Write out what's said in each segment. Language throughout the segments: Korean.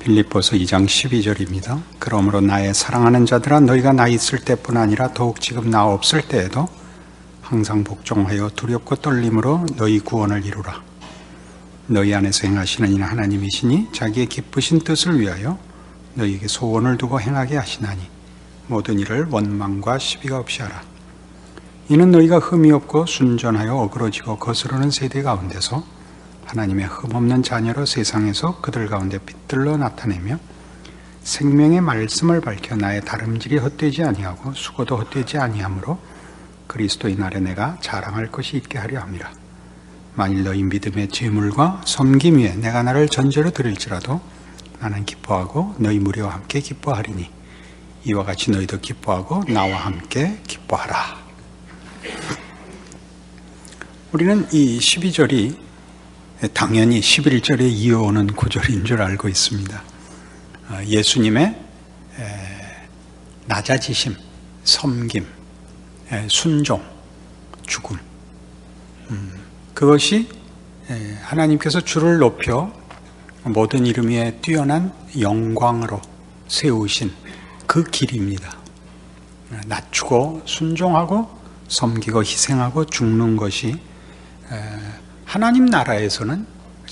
빌립보서 2장 12절입니다. 그러므로 나의 사랑하는 자들아 너희가 나 있을 때뿐 아니라 더욱 지금 나 없을 때에도 항상 복종하여 두렵고 떨림으로 너희 구원을 이루라. 너희 안에서 행하시는 이는 하나님이시니 자기의 기쁘신 뜻을 위하여 너희에게 소원을 두고 행하게 하시나니 모든 일을 원망과 시비가 없이 하라. 이는 너희가 흠이 없고 순전하여 어그러지고 거스르는 세대 가운데서 하나님의 흠없는 자녀로 세상에서 그들 가운데 빛들로 나타내며 생명의 말씀을 밝혀 나의 다름질이 헛되지 아니하고 수고도 헛되지 아니하므로 그리스도인 아래 내가 자랑할 것이 있게 하려 함이라. 만일 너희 믿음의 재물과 섬김 위에 내가 나를 전제로 드릴지라도 나는 기뻐하고 너희 무리와 함께 기뻐하리니 이와 같이 너희도 기뻐하고 나와 함께 기뻐하라. 우리는 이 12절이 당연히 11절에 이어오는 구절인 줄 알고 있습니다. 예수님의 낮아지심, 섬김, 순종, 죽음, 그것이 하나님께서 주를 높여 모든 이름 위에 뛰어난 영광으로 세우신 그 길입니다. 낮추고 순종하고 섬기고 희생하고 죽는 것이 하나님 나라에서는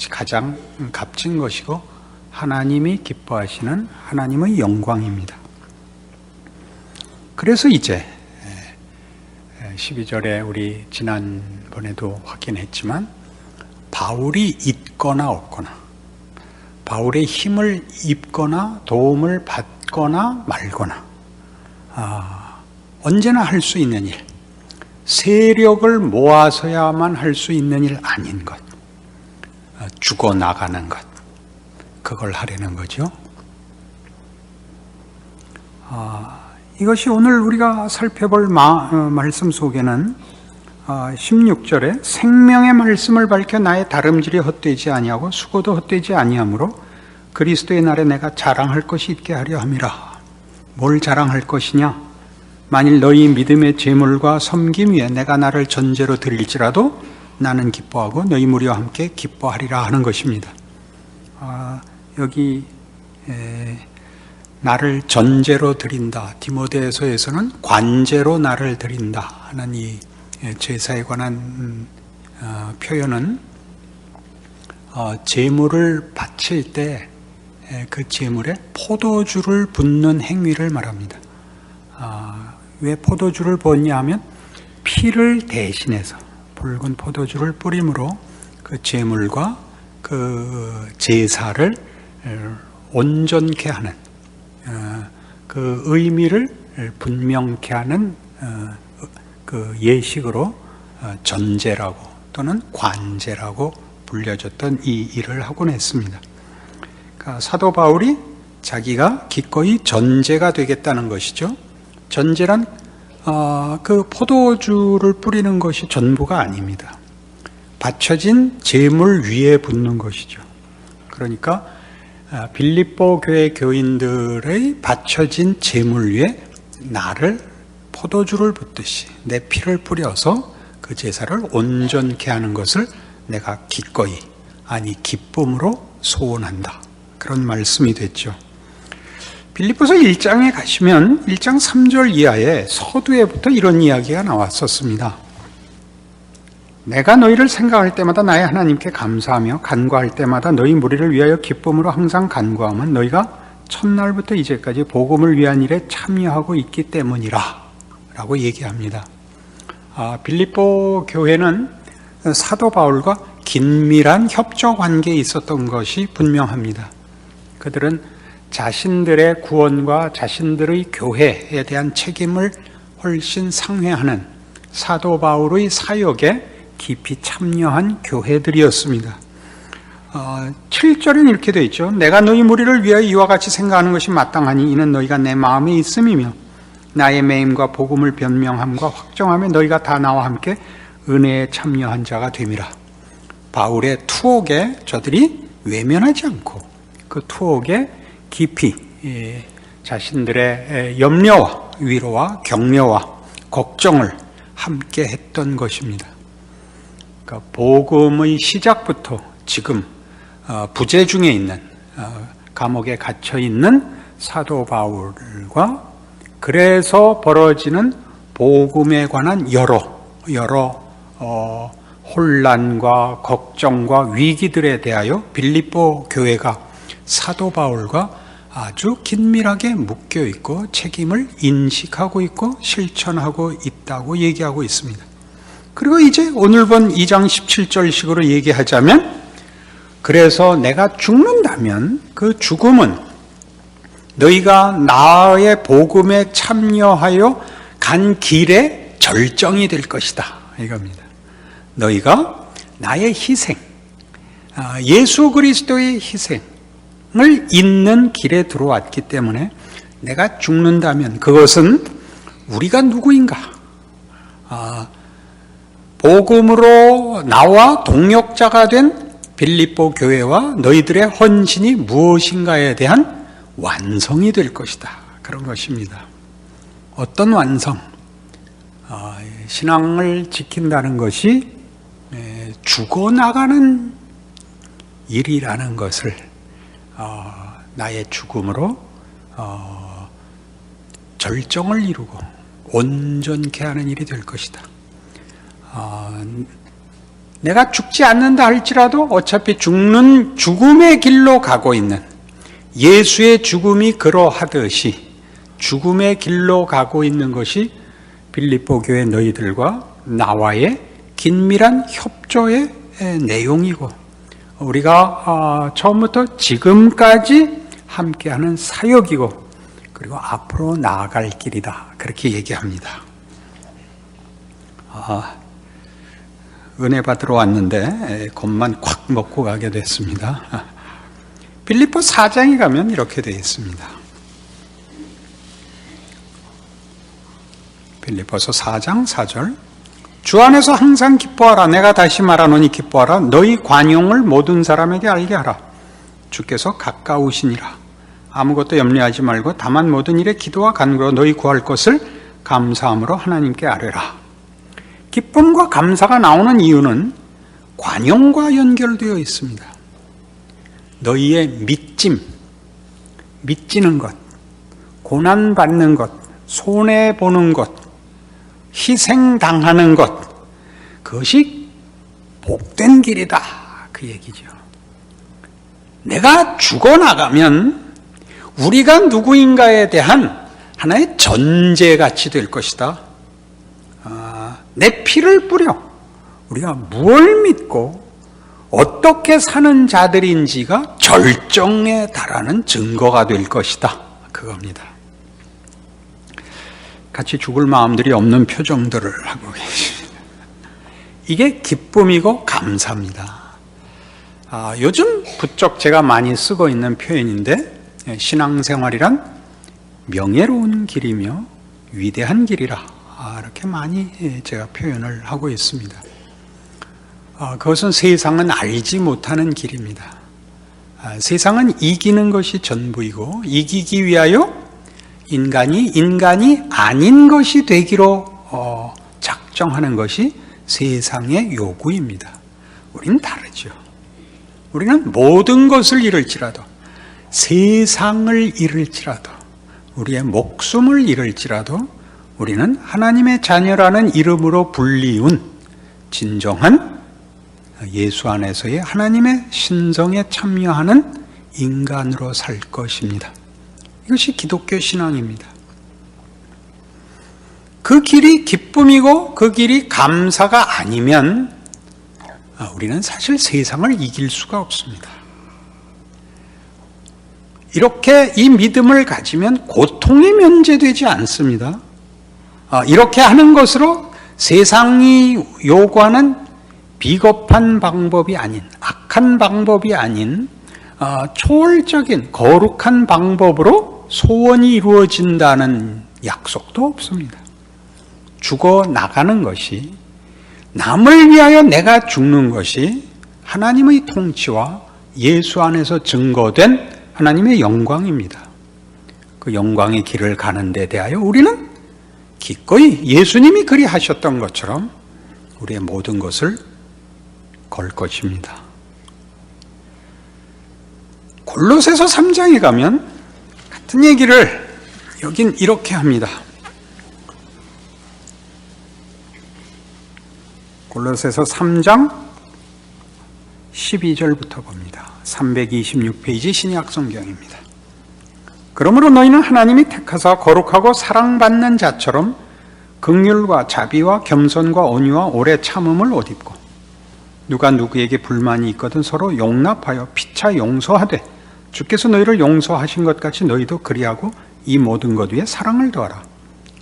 가장 값진 것이고 하나님이 기뻐하시는 하나님의 영광입니다. 그래서 이제 12절에 우리 지난번에도 확인했지만 바울이 있거나 없거나 바울의 힘을 입거나 도움을 받거나 말거나 언제나 할 수 있는 일, 세력을 모아서야만 할 수 있는 일 아닌 것, 죽어나가는 것, 그걸 하려는 거죠. 이것이 오늘 우리가 살펴볼 말씀 속에는 16절에 생명의 말씀을 밝혀 나의 다름질이 헛되지 아니하고 수고도 헛되지 아니하므로 그리스도의 날에 내가 자랑할 것이 있게 하려 함이라. 뭘 자랑할 것이냐? 만일 너희 믿음의 재물과 섬김 위에 내가 나를 전제로 드릴지라도 나는 기뻐하고 너희 무리와 함께 기뻐하리라 하는 것입니다. 여기 나를 전제로 드린다. 디모데서에서는 관제로 나를 드린다 하는 이 제사에 관한 표현은 제물을 바칠 때 그 제물에 포도주를 붓는 행위를 말합니다. 왜 포도주를 붓냐 하면 피를 대신해서 붉은 포도주를 뿌림으로 그 제물과 그 제사를 온전케 하는 그 의미를 분명케 하는 그 예식으로 전제라고 또는 관제라고 불려졌던 이 일을 하곤 했습니다. 그러니까 사도 바울이 자기가 기꺼이 전제가 되겠다는 것이죠. 전제란 그 포도주를 뿌리는 것이 전부가 아닙니다. 받쳐진 제물 위에 붓는 것이죠. 그러니까 빌립보 교회 교인들의 받쳐진 제물 위에 나를 포도주를 붓듯이 내 피를 뿌려서 그 제사를 온전케 하는 것을 내가 기꺼이, 아니 기쁨으로 소원한다. 그런 말씀이 됐죠. 빌립보서 1장에 가시면 1장 3절 이하에 서두에부터 이런 이야기가 나왔었습니다. 내가 너희를 생각할 때마다 나의 하나님께 감사하며 간구할 때마다 너희 무리를 위하여 기쁨으로 항상 간구하면 너희가 첫날부터 이제까지 복음을 위한 일에 참여하고 있기 때문이라 라고 얘기합니다. 빌립보 교회는 사도 바울과 긴밀한 협조 관계에 있었던 것이 분명합니다. 그들은 자신들의 구원과 자신들의 교회에 대한 책임을 훨씬 상회하는 사도 바울의 사역에 깊이 참여한 교회들이었습니다. 7절은 이렇게 되어 있죠. 내가 너희 무리를 위하여 이와 같이 생각하는 것이 마땅하니 이는 너희가 내 마음에 있음이며 나의 매임과 복음을 변명함과 확정하며 너희가 다 나와 함께 은혜에 참여한 자가 됨이라. 바울의 투옥에 저들이 외면하지 않고 그 투옥에 깊이 자신들의 염려와 위로와 격려와 걱정을 함께 했던 것입니다. 그러니까 복음의 시작부터 지금 부재 중에 있는 감옥에 갇혀 있는 사도 바울과 그래서 벌어지는 복음에 관한 여러 혼란과 걱정과 위기들에 대하여 빌립보 교회가 사도 바울과 아주 긴밀하게 묶여 있고 책임을 인식하고 있고 실천하고 있다고 얘기하고 있습니다. 그리고 이제 오늘 본 2장 17절식으로 얘기하자면, 그래서 내가 죽는다면 그 죽음은 너희가 나의 복음에 참여하여 간 길의 절정이 될 것이다, 이겁니다. 너희가 나의 희생, 예수 그리스도의 희생을 잇는 길에 들어왔기 때문에 내가 죽는다면 그것은 우리가 누구인가? 복음으로 나와 동역자가 된 빌립보 교회와 너희들의 헌신이 무엇인가에 대한 완성이 될 것이다, 그런 것입니다. 어떤 완성? 신앙을 지킨다는 것이 죽어나가는 일이라는 것을 나의 죽음으로 절정을 이루고 온전케 하는 일이 될 것이다. 내가 죽지 않는다 할지라도 어차피 죽음의 길로 가고 있는, 예수의 죽음이 그러하듯이 죽음의 길로 가고 있는 것이 빌립보 교회 너희들과 나와의 긴밀한 협조의 내용이고, 우리가 처음부터 지금까지 함께하는 사역이고, 그리고 앞으로 나아갈 길이다, 그렇게 얘기합니다. 은혜 받으러 왔는데 겁만 콱 먹고 가게 됐습니다. 빌립보 4장에 가면 이렇게 되어 있습니다. 빌립보서 4장 4절, 주 안에서 항상 기뻐하라. 내가 다시 말하노니 기뻐하라. 너희 관용을 모든 사람에게 알게 하라. 주께서 가까우시니라. 아무것도 염려하지 말고 다만 모든 일에 기도와 간구로 너희 구할 것을 감사함으로 하나님께 아뢰라. 기쁨과 감사가 나오는 이유는 관용과 연결되어 있습니다. 너희의 믿지는 것, 고난받는 것, 손해보는 것, 희생당하는 것, 그것이 복된 길이다, 그 얘기죠. 내가 죽어나가면 우리가 누구인가에 대한 하나의 전제같이 될 것이다. 내 피를 뿌려 우리가 무엇을 믿고 어떻게 사는 자들인지가 절정에 달하는 증거가 될 것이다, 그겁니다. 같이 죽을 마음들이 없는 표정들을 하고 계십니다. 이게 기쁨이고 감사입니다. 요즘 부쩍 제가 많이 쓰고 있는 표현인데, 신앙생활이란 명예로운 길이며 위대한 길이라, 이렇게 많이 제가 표현을 하고 있습니다. 그것은 세상은 알지 못하는 길입니다. 세상은 이기는 것이 전부이고, 이기기 위하여 인간이 아닌 것이 되기로 작정하는 것이 세상의 요구입니다. 우리는 다르죠. 우리는 모든 것을 잃을지라도, 세상을 잃을지라도, 우리의 목숨을 잃을지라도 우리는 하나님의 자녀라는 이름으로 불리운 진정한 예수 안에서의 하나님의 신성에 참여하는 인간으로 살 것입니다. 이것이 기독교 신앙입니다. 그 길이 기쁨이고 그 길이 감사가 아니면 우리는 사실 세상을 이길 수가 없습니다. 이렇게 이 믿음을 가지면 고통이 면제되지 않습니다. 이렇게 하는 것으로 세상이 요구하는 비겁한 방법이 아닌, 악한 방법이 아닌 초월적인 거룩한 방법으로 소원이 이루어진다는 약속도 없습니다. 죽어 나가는 것이, 남을 위하여 내가 죽는 것이 하나님의 통치와 예수 안에서 증거된 하나님의 영광입니다. 그 영광의 길을 가는 데 대하여 우리는 기꺼이 예수님이 그리하셨던 것처럼 우리의 모든 것을 걸 것입니다. 골로새서 3장에 가면 같은 얘기를 여긴 이렇게 합니다. 골로새서 3장 12절부터 봅니다. 326페이지 신약 성경입니다. 그러므로 너희는 하나님이 택하사 거룩하고 사랑받는 자처럼 긍휼과 자비와 겸손과 온유와 오래 참음을 옷 입고 누가 누구에게 불만이 있거든 서로 용납하여 피차 용서하되 주께서 너희를 용서하신 것 같이 너희도 그리하고 이 모든 것 위에 사랑을 더하라.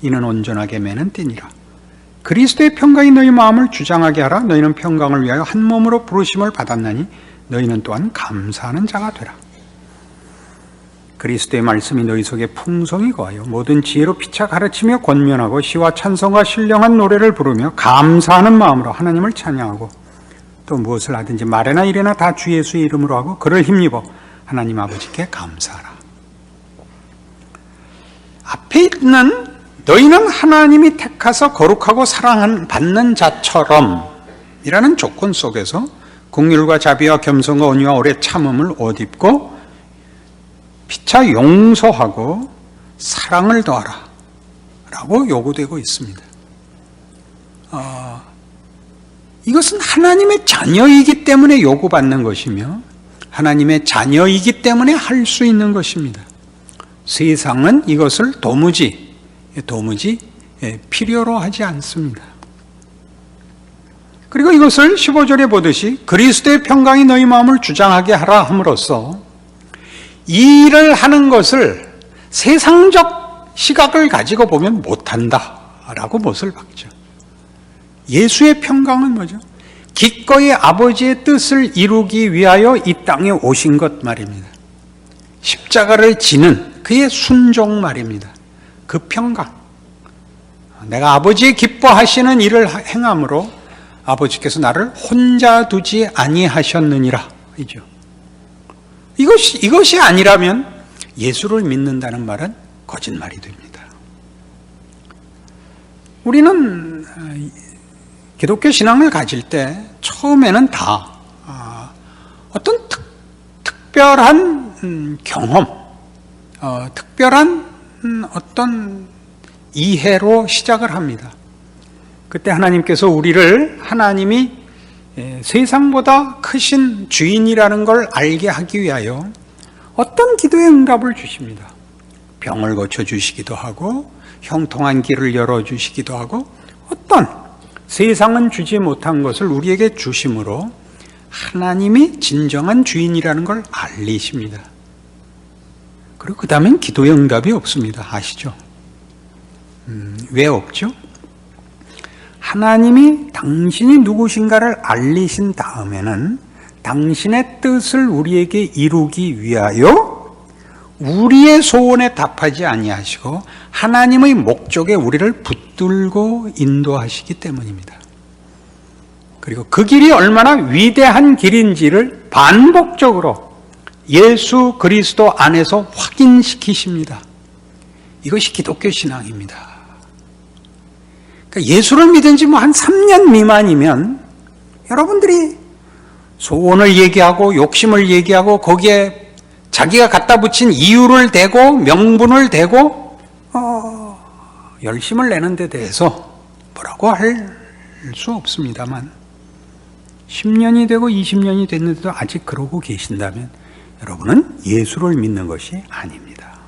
이는 온전하게 매는 띠니라. 그리스도의 평강이 너희 마음을 주장하게 하라. 너희는 평강을 위하여 한 몸으로 부르심을 받았나니 너희는 또한 감사하는 자가 되라. 그리스도의 말씀이 너희 속에 풍성히 거하여 모든 지혜로 피차 가르치며 권면하고 시와 찬송과 신령한 노래를 부르며 감사하는 마음으로 하나님을 찬양하고 또 무엇을 하든지 말이나 일이나 다 주 예수의 이름으로 하고 그를 힘입어 하나님 아버지께 감사하라. 앞에 있는 너희는 하나님이 택하서 거룩하고 사랑받는 자처럼 이라는 조건 속에서 긍휼과 자비와 겸손과 온유와 오래 참음을 옷 입고 피차 용서하고 사랑을 더하라 라고 요구되고 있습니다. 이것은 하나님의 자녀이기 때문에 요구받는 것이며 하나님의 자녀이기 때문에 할 수 있는 것입니다. 세상은 이것을 도무지 필요로 하지 않습니다. 그리고 이것을 15절에 보듯이 그리스도의 평강이 너희 마음을 주장하게 하라 함으로써 이 일을 하는 것을 세상적 시각을 가지고 보면 못한다라고 못을 박죠. 예수의 평강은 뭐죠? 기꺼이 아버지의 뜻을 이루기 위하여 이 땅에 오신 것 말입니다. 십자가를 지는 그의 순종 말입니다. 그 평강. 내가 아버지의 기뻐하시는 일을 행함으로 아버지께서 나를 혼자 두지 아니하셨느니라. 이것이 아니라면 예수를 믿는다는 말은 거짓말이 됩니다. 우리는 기독교 신앙을 가질 때 처음에는 다 어떤 특별한 경험, 특별한 어떤 이해로 시작을 합니다. 그때 하나님께서 우리를 하나님이 세상보다 크신 주인이라는 걸 알게 하기 위하여 어떤 기도의 응답을 주십니다. 병을 고쳐주시기도 하고 형통한 길을 열어주시기도 하고 어떤 세상은 주지 못한 것을 우리에게 주심으로 하나님이 진정한 주인이라는 걸 알리십니다. 그리고 그 다음엔 기도의 응답이 없습니다. 아시죠? 왜 없죠? 하나님이 당신이 누구신가를 알리신 다음에는 당신의 뜻을 우리에게 이루기 위하여 우리의 소원에 답하지 아니하시고 하나님의 목적에 우리를 붙들고 인도하시기 때문입니다. 그리고 그 길이 얼마나 위대한 길인지를 반복적으로 예수 그리스도 안에서 확인시키십니다. 이것이 기독교 신앙입니다. 그러니까 예수를 믿은 지 한 3년 미만이면 여러분들이 소원을 얘기하고 욕심을 얘기하고 거기에 자기가 갖다 붙인 이유를 대고 명분을 대고 열심을 내는 데 대해서 뭐라고 할 수 없습니다만 10년이 되고 20년이 됐는데도 아직 그러고 계신다면 여러분은 예수를 믿는 것이 아닙니다.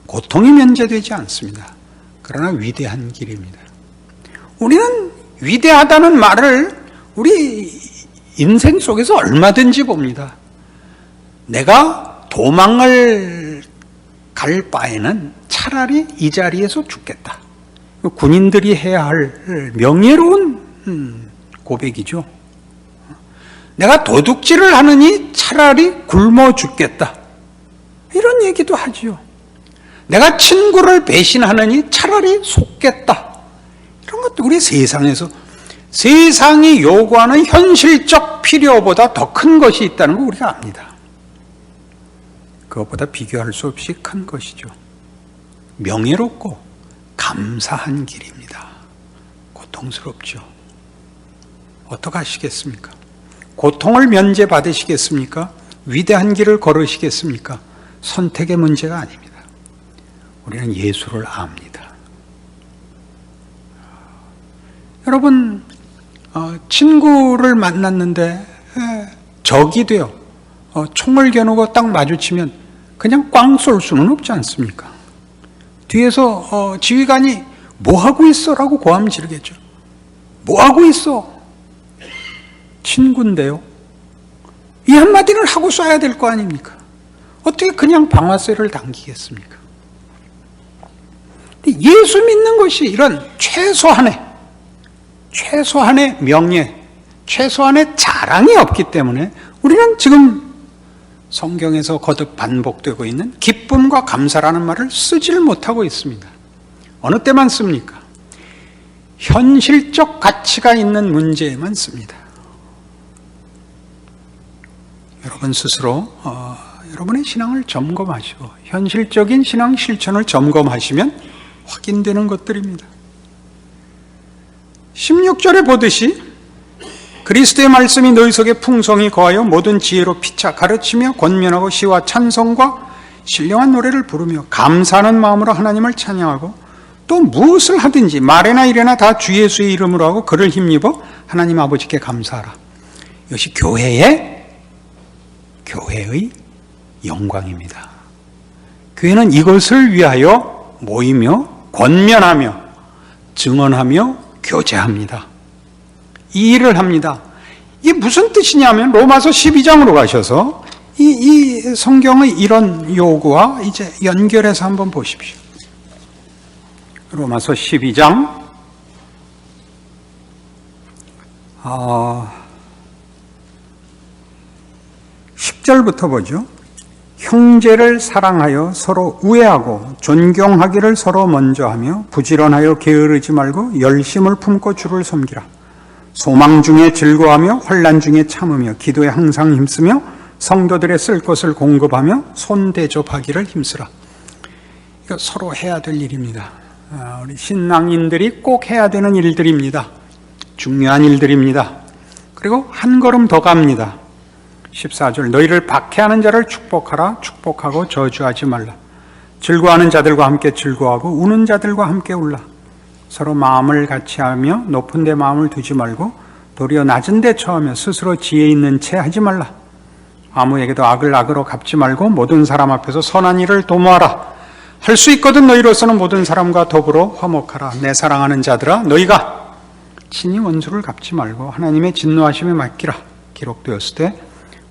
고통이 면제되지 않습니다. 그러나 위대한 길입니다. 우리는 위대하다는 말을 우리 인생 속에서 얼마든지 봅니다. 내가 도망을 갈 바에는 차라리 이 자리에서 죽겠다. 군인들이 해야 할 명예로운 고백이죠. 내가 도둑질을 하느니 차라리 굶어 죽겠다. 이런 얘기도 하지요. 내가 친구를 배신하느니 차라리 속겠다. 이런 것도 우리 세상에서 세상이 요구하는 현실적 필요보다 더 큰 것이 있다는 거 우리가 압니다. 그것보다 비교할 수 없이 큰 것이죠. 명예롭고 감사한 길입니다. 고통스럽죠. 어떡하시겠습니까? 고통을 면제받으시겠습니까? 위대한 길을 걸으시겠습니까? 선택의 문제가 아닙니다. 우리는 예수를 압니다. 여러분, 친구를 만났는데 적이 돼요. 총을 겨누고 딱 마주치면 그냥 꽝 쏠 수는 없지 않습니까? 뒤에서 지휘관이 뭐 하고 있어? 라고 고함 지르겠죠. 뭐 하고 있어? 친구인데요. 이 한마디를 하고 쏴야 될 거 아닙니까? 어떻게 그냥 방아쇠를 당기겠습니까? 예수 믿는 것이 이런 최소한의 명예, 최소한의 자랑이 없기 때문에 우리는 지금 성경에서 거듭 반복되고 있는 기쁨과 감사라는 말을 쓰지를 못하고 있습니다. 어느 때만 씁니까? 현실적 가치가 있는 문제에만 씁니다. 여러분 스스로 여러분의 신앙을 점검하시고 현실적인 신앙 실천을 점검하시면 확인되는 것들입니다. 16절에 보듯이 그리스도의 말씀이 너희 속에 풍성히 거하여 모든 지혜로 피차 가르치며 권면하고 시와 찬송과 신령한 노래를 부르며 감사하는 마음으로 하나님을 찬양하고 또 무엇을 하든지 말이나 일이나 다 주 예수의 이름으로 하고 그를 힘입어 하나님 아버지께 감사하라. 이것이 교회의 영광입니다. 교회는 이것을 위하여 모이며 권면하며 증언하며 교제합니다. 이 일을 합니다. 이게 무슨 뜻이냐면 로마서 12장으로 가셔서 이 성경의 이런 요구와 이제 연결해서 한번 보십시오. 로마서 12장 10절부터 보죠. 형제를 사랑하여 서로 우애하고 존경하기를 서로 먼저 하며 부지런하여 게으르지 말고 열심을 품고 주를 섬기라. 소망 중에 즐거워하며 환난 중에 참으며 기도에 항상 힘쓰며 성도들의 쓸 것을 공급하며 손대접하기를 힘쓰라. 이거 서로 해야 될 일입니다. 우리 신앙인들이 꼭 해야 되는 일들입니다. 중요한 일들입니다. 그리고 한 걸음 더 갑니다. 14절 너희를 박해하는 자를 축복하라. 축복하고 저주하지 말라. 즐거워하는 자들과 함께 즐거워하고 우는 자들과 함께 울라. 서로 마음을 같이 하며 높은 데 마음을 두지 말고 도리어 낮은 데 처하며 스스로 지혜 있는 채 하지 말라. 아무에게도 악을 악으로 갚지 말고 모든 사람 앞에서 선한 일을 도모하라. 할 수 있거든 너희로서는 모든 사람과 더불어 화목하라. 내 사랑하는 자들아 너희가 친히 원수를 갚지 말고 하나님의 진노하심에 맡기라. 기록되었을 때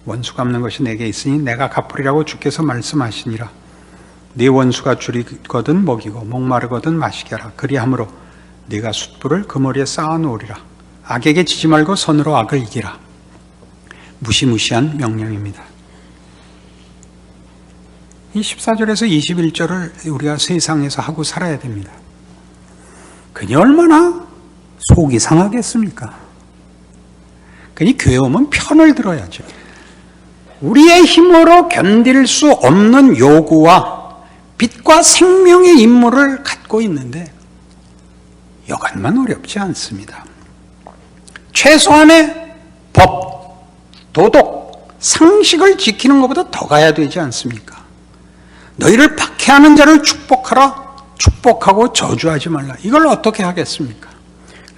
원수 갚는 것이 내게 있으니 내가 갚으리라고 주께서 말씀하시니라. 네 원수가 줄이거든 먹이고 목마르거든 마시게 하라. 그리함으로 네가 숯불을 그 머리에 쌓아놓으리라. 악에게 지지 말고 선으로 악을 이기라. 무시무시한 명령입니다. 이 14절에서 21절을 우리가 세상에서 하고 살아야 됩니다. 그니 얼마나 속이 상하겠습니까? 그니 교회 오면 편을 들어야죠. 우리의 힘으로 견딜 수 없는 요구와 빛과 생명의 임무를 갖고 있는데 여간만 어렵지 않습니다. 최소한의 법, 도덕, 상식을 지키는 것보다 더 가야 되지 않습니까? 너희를 박해하는 자를 축복하라. 축복하고 저주하지 말라. 이걸 어떻게 하겠습니까?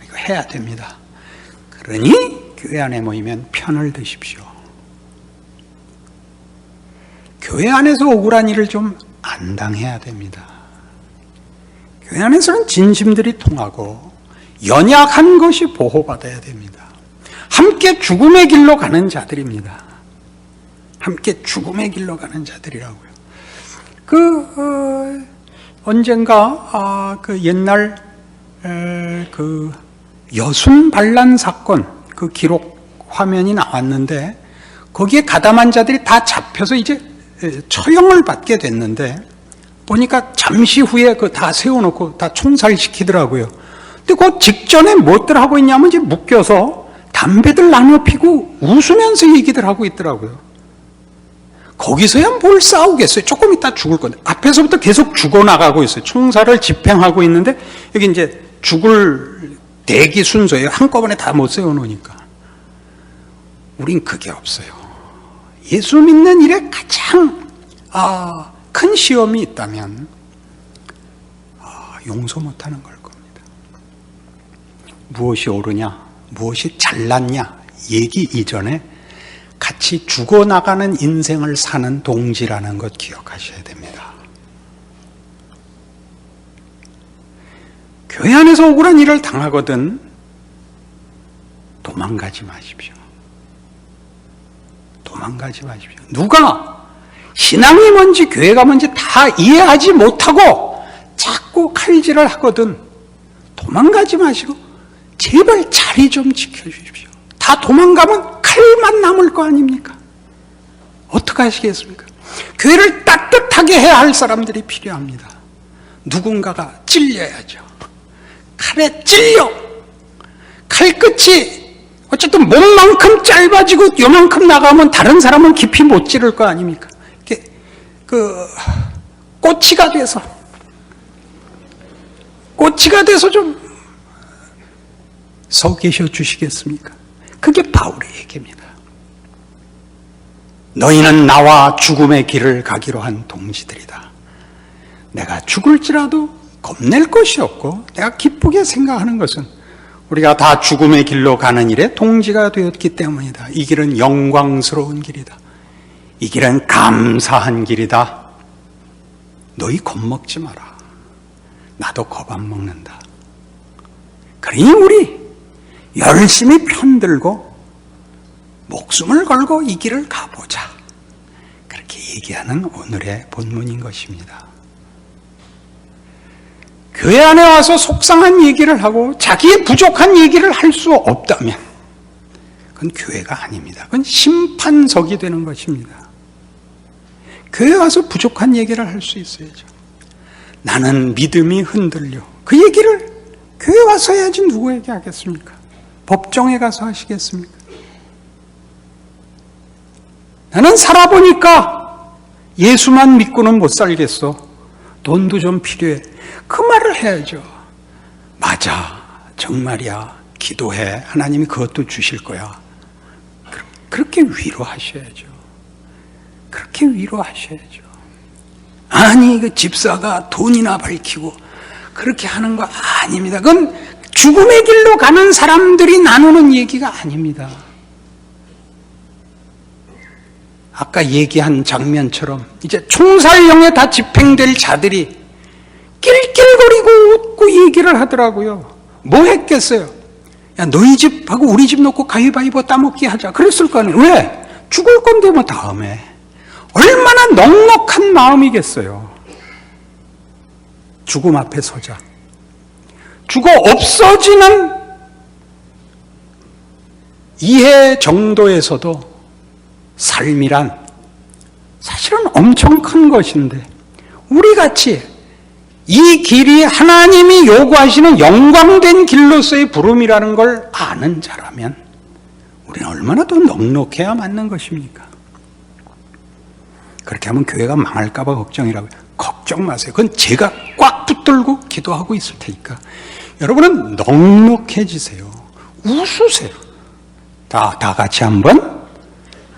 이거 해야 됩니다. 그러니 교회 안에 모이면 편을 드십시오. 교회 안에서 억울한 일을 좀 안 당해야 됩니다. 교회 안에서는 진심들이 통하고 연약한 것이 보호받아야 됩니다. 함께 죽음의 길로 가는 자들입니다. 함께 죽음의 길로 가는 자들이라고요. 언젠가 옛날 여순 반란 사건 그 기록 화면이 나왔는데 거기에 가담한 자들이 다 잡혀서 이제 처형을 받게 됐는데 보니까 잠시 후에 다 세워놓고 다 총살시키더라고요. 근데 그 직전에 뭐들 하고 있냐면 이제 묶여서 담배들 나눠 피고 웃으면서 얘기들 하고 있더라고요. 거기서야 뭘 싸우겠어요? 조금 있다 죽을 건데 앞에서부터 계속 죽어나가고 있어요. 총살을 집행하고 있는데 여기 이제 죽을 대기 순서예요. 한꺼번에 다 못 세워놓으니까. 우린 그게 없어요. 예수 믿는 일에 가장 큰 시험이 있다면 용서 못하는 걸 겁니다. 무엇이 옳으냐, 무엇이 잘났냐 얘기 이전에 같이 죽어나가는 인생을 사는 동지라는 것 기억하셔야 됩니다. 교회 안에서 억울한 일을 당하거든 도망가지 마십시오. 도망가지 마십시오. 누가 신앙이 뭔지 교회가 뭔지 다 이해하지 못하고 자꾸 칼질을 하거든 도망가지 마시고 제발 자리 좀 지켜주십시오. 다 도망가면 칼만 남을 거 아닙니까? 어떻게 하시겠습니까? 교회를 따뜻하게 해야 할 사람들이 필요합니다. 누군가가 찔려야죠. 칼에 찔려 칼끝이 어쨌든 몸만큼 짧아지고 요만큼 나가면 다른 사람은 깊이 못 찌를 거 아닙니까? 이렇게 꼬치가 돼서 좀 서 계셔 주시겠습니까? 그게 바울의 얘기입니다. 너희는 나와 죽음의 길을 가기로 한 동지들이다. 내가 죽을지라도 겁낼 것이 없고 내가 기쁘게 생각하는 것은 우리가 다 죽음의 길로 가는 일에 동지가 되었기 때문이다. 이 길은 영광스러운 길이다. 이 길은 감사한 길이다. 너희 겁먹지 마라. 나도 겁 안 먹는다. 그러니 우리 열심히 편들고 목숨을 걸고 이 길을 가보자. 그렇게 얘기하는 오늘의 본문인 것입니다. 교회 안에 와서 속상한 얘기를 하고 자기의 부족한 얘기를 할 수 없다면 그건 교회가 아닙니다. 그건 심판석이 되는 것입니다. 교회 와서 부족한 얘기를 할 수 있어야죠. 나는 믿음이 흔들려. 그 얘기를 교회 와서 해야지 누구에게 하겠습니까? 법정에 가서 하시겠습니까? 나는 살아보니까 예수만 믿고는 못 살겠어. 돈도 좀 필요해. 그 말을 해야죠. 맞아. 정말이야. 기도해. 하나님이 그것도 주실 거야. 그렇게 위로하셔야죠. 그렇게 위로하셔야죠. 아니, 그 집사가 돈이나 밝히고 그렇게 하는 거 아닙니다. 그건 죽음의 길로 가는 사람들이 나누는 얘기가 아닙니다. 아까 얘기한 장면처럼 이제 총살령에 다 집행될 자들이 낄낄거리고 웃고 얘기를 하더라고요. 뭐 했겠어요? 야, 너희 집하고 우리 집 놓고 가위바위보 따먹기 하자. 그랬을 거 아니에요. 왜? 죽을 건데 뭐 다음에. 얼마나 넉넉한 마음이겠어요. 죽음 앞에 서자. 죽어 없어지는 이해 정도에서도 삶이란 사실은 엄청 큰 것인데 우리같이 이 길이 하나님이 요구하시는 영광된 길로서의 부름이라는 걸 아는 자라면 우리는 얼마나 더 넉넉해야 맞는 것입니까? 그렇게 하면 교회가 망할까 봐 걱정이라고요. 걱정 마세요. 그건 제가 꽉 붙들고 기도하고 있을 테니까 여러분은 넉넉해지세요. 웃으세요. 다 같이 한번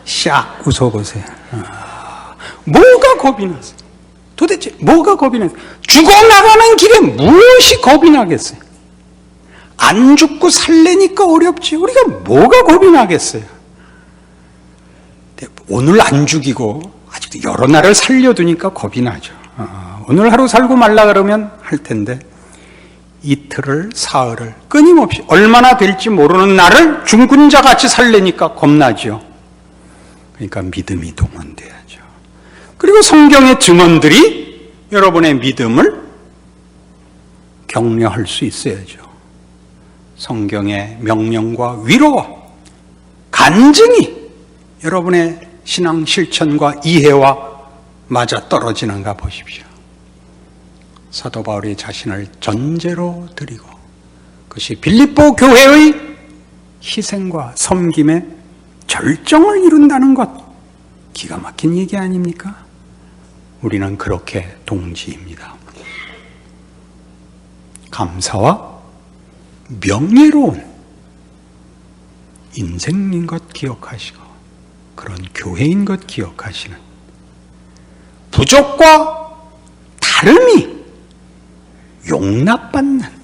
샥 웃어보세요. 뭐가 겁이 나세요? 도대체 뭐가 겁이 나세요? 죽어나가는 길에 무엇이 겁이 나겠어요? 안 죽고 살래니까 어렵지 우리가 뭐가 겁이 나겠어요? 오늘 안 죽이고 아직도 여러 날을 살려두니까 겁이 나죠. 오늘 하루 살고 말라 그러면 할 텐데 이틀을 사흘을 끊임없이 얼마나 될지 모르는 날을 죽은 자같이 살래니까 겁나죠. 그러니까 믿음이 동원돼야죠. 그리고 성경의 증언들이 여러분의 믿음을 격려할 수 있어야죠. 성경의 명령과 위로와 간증이 여러분의 신앙 실천과 이해와 맞아 떨어지는가 보십시오. 사도 바울이 자신을 전제로 드리고 그것이 빌립보 교회의 희생과 섬김의 절정을 이룬다는 것 기가 막힌 얘기 아닙니까? 우리는 그렇게 동지입니다. 감사와 명예로운 인생인 것 기억하시고 그런 교회인 것 기억하시는 부족과 다름이 용납받는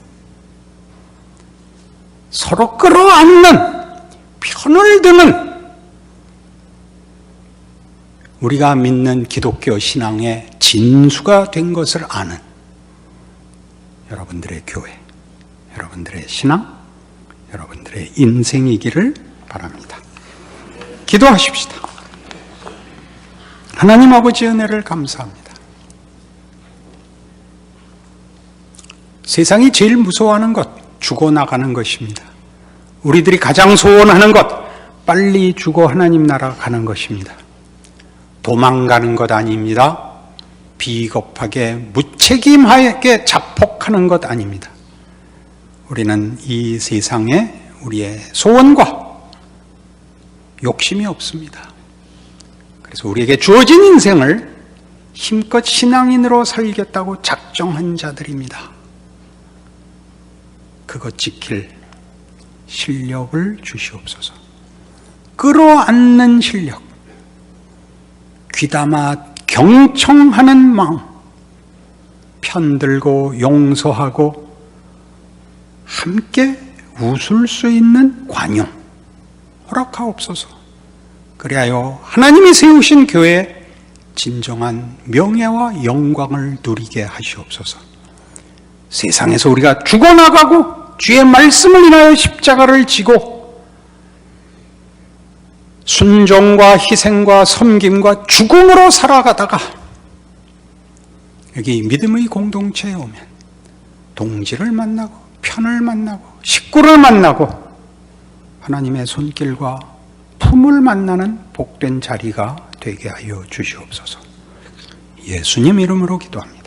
서로 끌어안는 편을 드는 우리가 믿는 기독교 신앙의 진수가 된 것을 아는 여러분들의 교회, 여러분들의 신앙, 여러분들의 인생이기를 바랍니다. 기도하십시다. 하나님 아버지 은혜를 감사합니다. 세상이 제일 무서워하는 것, 죽어나가는 것입니다. 우리들이 가장 소원하는 것, 빨리 죽어 하나님 나라 가는 것입니다. 도망가는 것 아닙니다. 비겁하게 무책임하게 자폭하는 것 아닙니다. 우리는 이 세상에 우리의 소원과 욕심이 없습니다. 그래서 우리에게 주어진 인생을 힘껏 신앙인으로 살겠다고 작정한 자들입니다. 그것 지킬 실력을 주시옵소서. 끌어안는 실력, 귀담아 경청하는 마음, 편들고 용서하고 함께 웃을 수 있는 관용 허락하옵소서. 그리하여 하나님이 세우신 교회에 진정한 명예와 영광을 누리게 하시옵소서. 세상에서 우리가 죽어나가고 주의 말씀을 인하여 십자가를 지고 순종과 희생과 섬김과 죽음으로 살아가다가 여기 믿음의 공동체에 오면 동지를 만나고 편을 만나고 식구를 만나고 하나님의 손길과 품을 만나는 복된 자리가 되게 하여 주시옵소서. 예수님 이름으로 기도합니다.